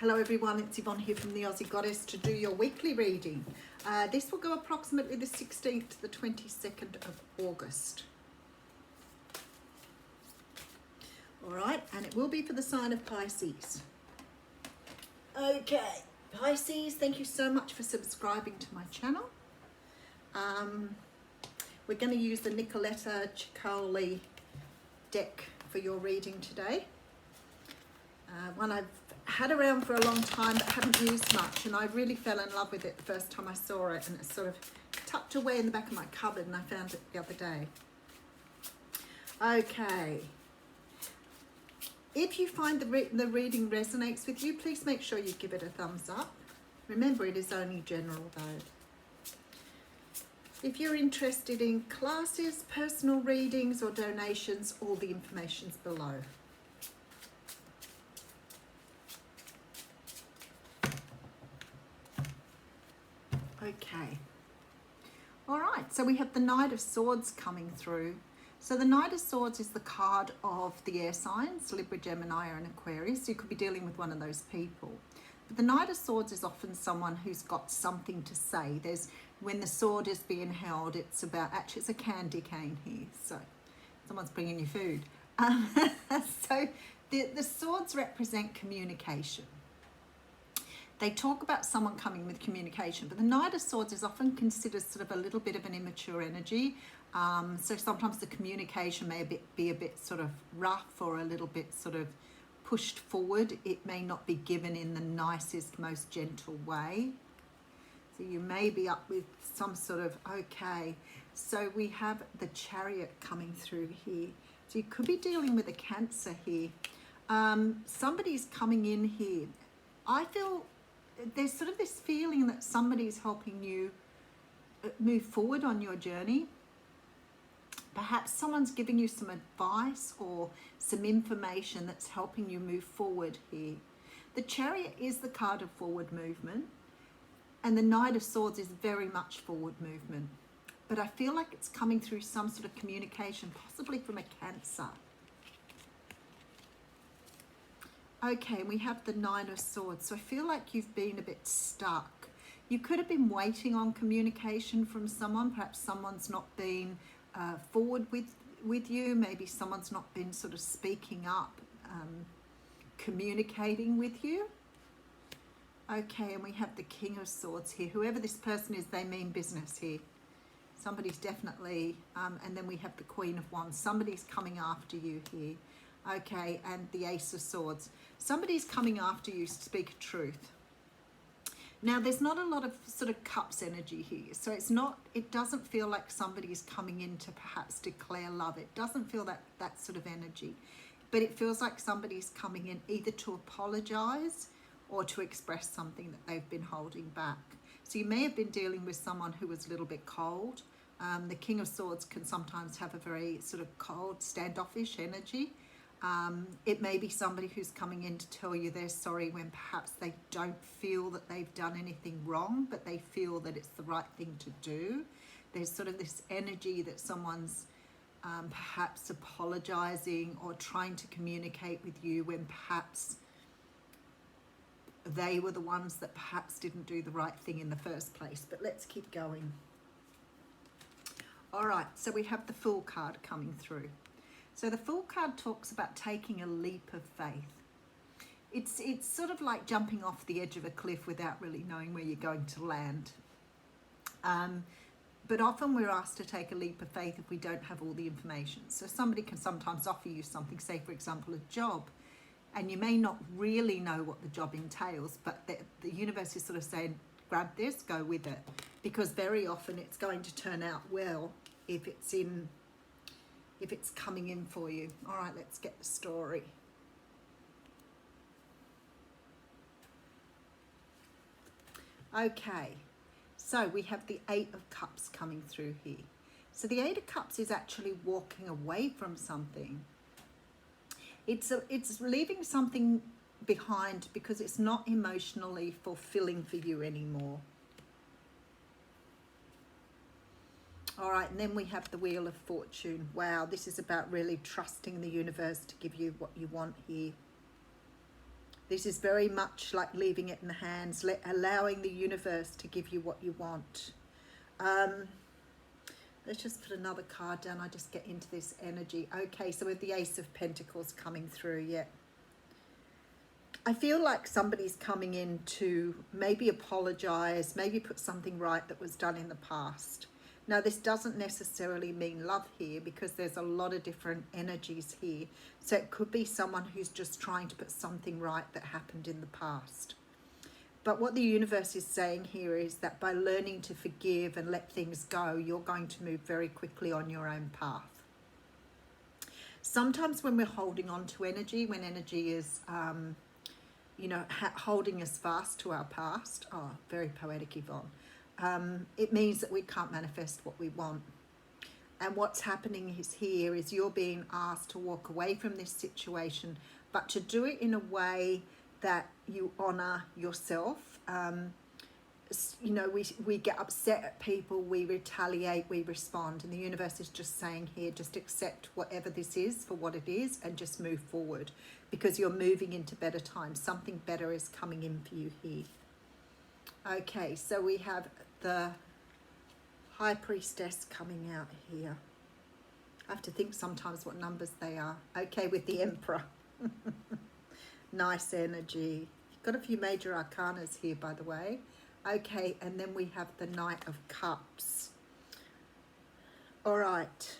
Hello everyone, it's Yvonne here from the Aussie Goddess to do your weekly reading. This will go approximately the 16th to the 22nd of August. Alright, and it will be for the sign of Pisces. Okay, Pisces, thank you so much for subscribing to my channel. We're going to use the Nicoletta Ciccoli deck for your reading today. One I've had around for a long time but haven't used much, and I really fell in love with it the first time I saw it, and it's sort of tucked away in the back of my cupboard and I found it the other day. Okay, if you find the reading resonates with you, please make sure you give it a thumbs up. Remember, it is only general though. If you're interested in classes, personal readings or donations, all the information's below. Okay, all right, so we have the Knight of Swords coming through. So the Knight of Swords is the card of the air signs, Libra, Gemini and Aquarius. You could be dealing with one of those people. But the Knight of Swords is often someone who's got something to say. When the sword is being held, it's about, actually it's a candy cane here, so someone's bringing you food. So the swords represent communication. They talk about someone coming with communication, but the Knight of Swords is often considered sort of a little bit of an immature energy. So sometimes the communication may be a bit sort of rough or a little bit sort of pushed forward. It may not be given in the nicest, most gentle way. So you may be up with some sort of, okay. So we have the Chariot coming through here. So you could be dealing with a Cancer here. Somebody's coming in here. I feel there's sort of this feeling that somebody's helping you move forward on your journey. Perhaps someone's giving you some advice or some information that's helping you move forward here. The Chariot is the card of forward movement, and the Knight of Swords is very much forward movement. But I feel like it's coming through some sort of communication, possibly from a Cancer. Okay, we have the Nine of Swords. So I feel like you've been a bit stuck. You could have been waiting on communication from someone. Perhaps someone's not been forward with you. Maybe someone's not been sort of speaking up, communicating with you. Okay, and we have the King of Swords here. Whoever this person is, they mean business here. Somebody's definitely, and then we have the Queen of Wands. Somebody's coming after you here. Okay, and the Ace of Swords. Somebody's coming after you to speak truth. Now, there's not a lot of sort of cups energy here. So it doesn't feel like somebody's coming in to perhaps declare love. It doesn't feel that sort of energy. But it feels like somebody's coming in either to apologize or to express something that they've been holding back. So you may have been dealing with someone who was a little bit cold. The King of Swords can sometimes have a very sort of cold, standoffish energy. It may be somebody who's coming in to tell you they're sorry when perhaps they don't feel that they've done anything wrong, but they feel that it's the right thing to do. There's sort of this energy that someone's perhaps apologizing or trying to communicate with you when perhaps they were the ones that perhaps didn't do the right thing in the first place. But let's keep going. All right, so we have the Fool card coming through. So the Fool card talks about taking a leap of faith. It's sort of like jumping off the edge of a cliff without really knowing where you're going to land. But often we're asked to take a leap of faith if we don't have all the information. So somebody can sometimes offer you something, say for example a job, and you may not really know what the job entails, but the universe is sort of saying, grab this, go with it. Because very often it's going to turn out well if it's coming in for you. All right, let's get the story. Okay, so we have the Eight of Cups coming through here. So the Eight of Cups is actually walking away from something. It's leaving something behind because it's not emotionally fulfilling for you anymore. All right, and then we have the Wheel of Fortune. Wow, this is about really trusting the universe to give you what you want here. This is very much like leaving it in the hands, allowing the universe to give you what you want. Let's just put another card down. I just get into this energy. Okay, so with the Ace of Pentacles coming through, yeah. I feel like somebody's coming in to maybe apologize, maybe put something right that was done in the past. Now, this doesn't necessarily mean love here, because there's a lot of different energies here. So it could be someone who's just trying to put something right that happened in the past. But what the universe is saying here is that by learning to forgive and let things go, you're going to move very quickly on your own path. Sometimes when we're holding on to energy, when energy is, you know, holding us fast to our past, oh, very poetic, Yvonne, it means that we can't manifest what we want. And what's happening here is you're being asked to walk away from this situation, but to do it in a way that you honor yourself. You know, we get upset at people, we retaliate, we respond, and the universe is just saying here, just accept whatever this is for what it is and just move forward, because you're moving into better times. Something better is coming in for you here. Okay, so we have the High Priestess coming out here. I have to think sometimes what numbers they are. Okay, with the Emperor. Nice energy. You've got a few major arcanas here, by the way. Okay, and then we have the Knight of Cups. All right.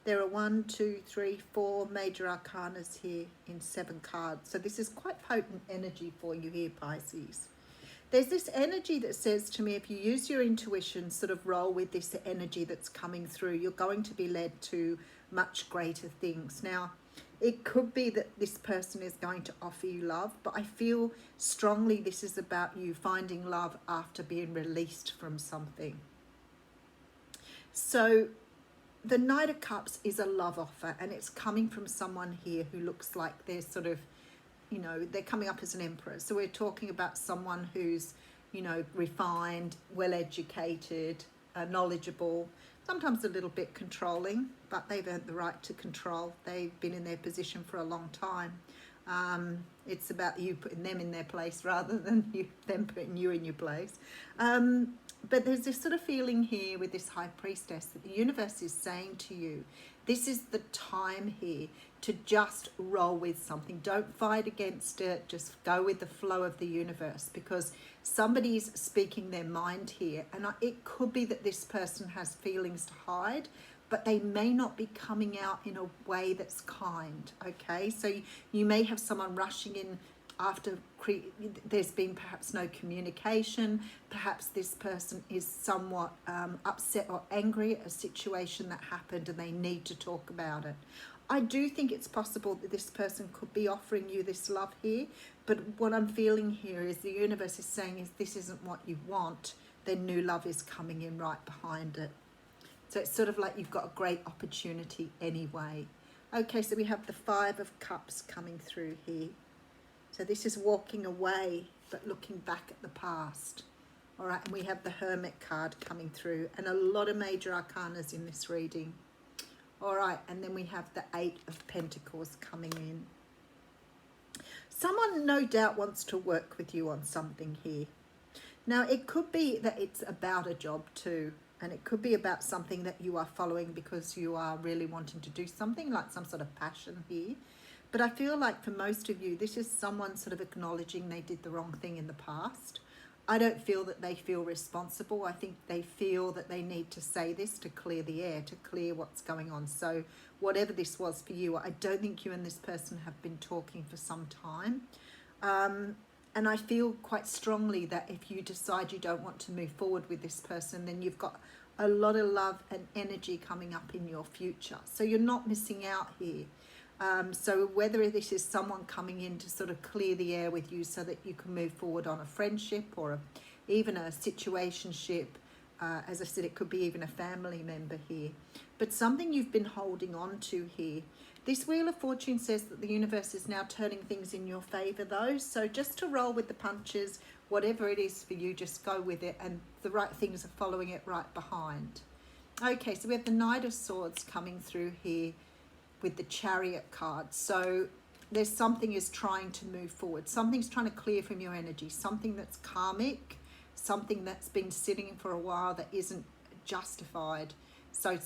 There are 1, 2, 3, 4 major arcanas here in 7 cards. So this is quite potent energy for you here, Pisces. There's this energy that says to me, if you use your intuition, sort of roll with this energy that's coming through, you're going to be led to much greater things. Now, it could be that this person is going to offer you love, but I feel strongly this is about you finding love after being released from something. So the Knight of Cups is a love offer, and it's coming from someone here who looks like they're sort of, you know, they're coming up as an emperor. So we're talking about someone who's, you know, refined, well-educated, knowledgeable, sometimes a little bit controlling, but they've earned the right to control. They've been in their position for a long time. It's about you putting them in their place rather than them putting you in your place. But there's this sort of feeling here with this High Priestess that the universe is saying to you, this is the time here to just roll with something. Don't fight against it. Just go with the flow of the universe, because somebody's speaking their mind here. And it could be that this person has feelings to hide, but they may not be coming out in a way that's kind, okay? So you may have someone rushing in after there's been perhaps no communication. Perhaps this person is somewhat upset or angry at a situation that happened and they need to talk about it. I do think it's possible that this person could be offering you this love here, but what I'm feeling here is the universe is saying if this isn't what you want, then new love is coming in right behind it. So it's sort of like you've got a great opportunity anyway. Okay, so we have the 5 of Cups coming through here. So this is walking away, but looking back at the past. All right, and we have the Hermit card coming through, and a lot of major arcanas in this reading. All right, and then we have the 8 of Pentacles coming in. Someone no doubt wants to work with you on something here. Now, it could be that it's about a job too, and it could be about something that you are following because you are really wanting to do something, like some sort of passion here. But I feel like for most of you, this is someone sort of acknowledging they did the wrong thing in the past. I don't feel that they feel responsible. I think they feel that they need to say this to clear the air, to clear what's going on. So whatever this was for you, I don't think you and this person have been talking for some time. And I feel quite strongly that if you decide you don't want to move forward with this person, then you've got a lot of love and energy coming up in your future. So you're not missing out here. So whether this is someone coming in to sort of clear the air with you so that you can move forward on a friendship or even a situationship, as I said, it could be even a family member here, but something you've been holding on to here. This Wheel of Fortune says that the universe is now turning things in your favor though. So just to roll with the punches, whatever it is for you, just go with it, and the right things are following it right behind. Okay, so we have the Knight of Swords coming through here with the Chariot card. So there's something is trying to move forward. Something's trying to clear from your energy. Something that's karmic, something that's been sitting for a while that isn't justified. So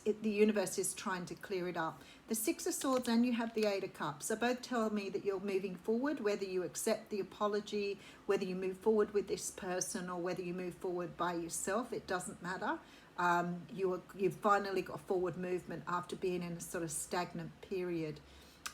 the universe is trying to clear it up. The Six of Swords and you have the Eight of Cups. So both tell me that you're moving forward, whether you accept the apology, whether you move forward with this person, or whether you move forward by yourself. It doesn't matter. You've finally got forward movement after being in a sort of stagnant period.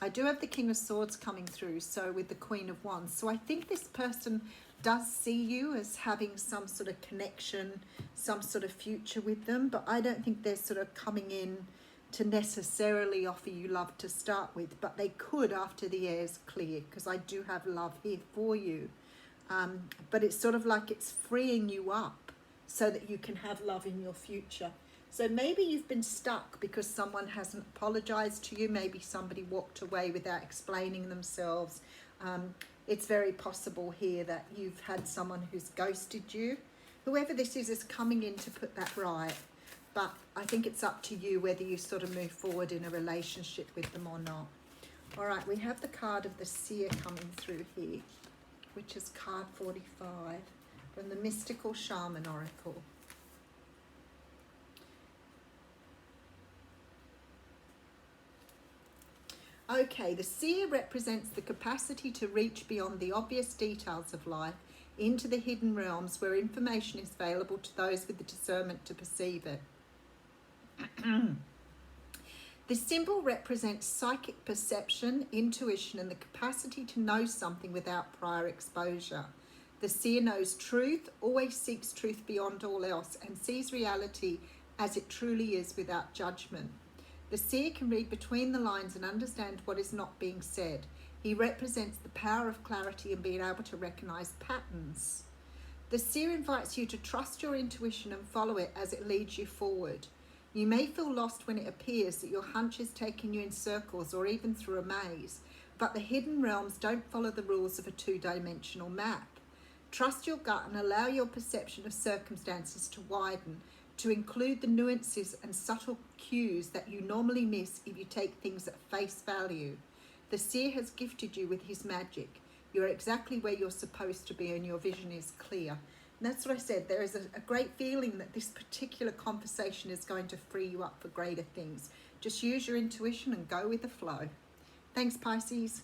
I do have the King of Swords coming through, so with the Queen of Wands. So I think this person does see you as having some sort of connection, some sort of future with them, but I don't think they're sort of coming in to necessarily offer you love to start with, but they could after the air's clear, because I do have love here for you. But it's sort of like it's freeing you up so that you can have love in your future. So maybe you've been stuck because someone hasn't apologized to you. Maybe somebody walked away without explaining themselves. It's very possible here that you've had someone who's ghosted you. Whoever this is coming in to put that right. But I think it's up to you whether you sort of move forward in a relationship with them or not. All right, we have the card of the Seer coming through here, which is card 45 from the Mystical Shaman Oracle. Okay, the Seer represents the capacity to reach beyond the obvious details of life into the hidden realms where information is available to those with the discernment to perceive it. The symbol represents psychic perception, intuition, and the capacity to know something without prior exposure. The Seer knows truth, always seeks truth beyond all else, and sees reality as it truly is without judgment. The Seer can read between the lines and understand what is not being said. He represents the power of clarity and being able to recognize patterns. The Seer invites you to trust your intuition and follow it as it leads you forward. You may feel lost when it appears that your hunch is taking you in circles or even through a maze, but the hidden realms don't follow the rules of a two-dimensional map. Trust your gut and allow your perception of circumstances to widen, to include the nuances and subtle cues that you normally miss if you take things at face value. The Seer has gifted you with his magic. You're exactly where you're supposed to be and your vision is clear. And that's what I said. There is a great feeling that this particular conversation is going to free you up for greater things. Just use your intuition and go with the flow. Thanks, Pisces.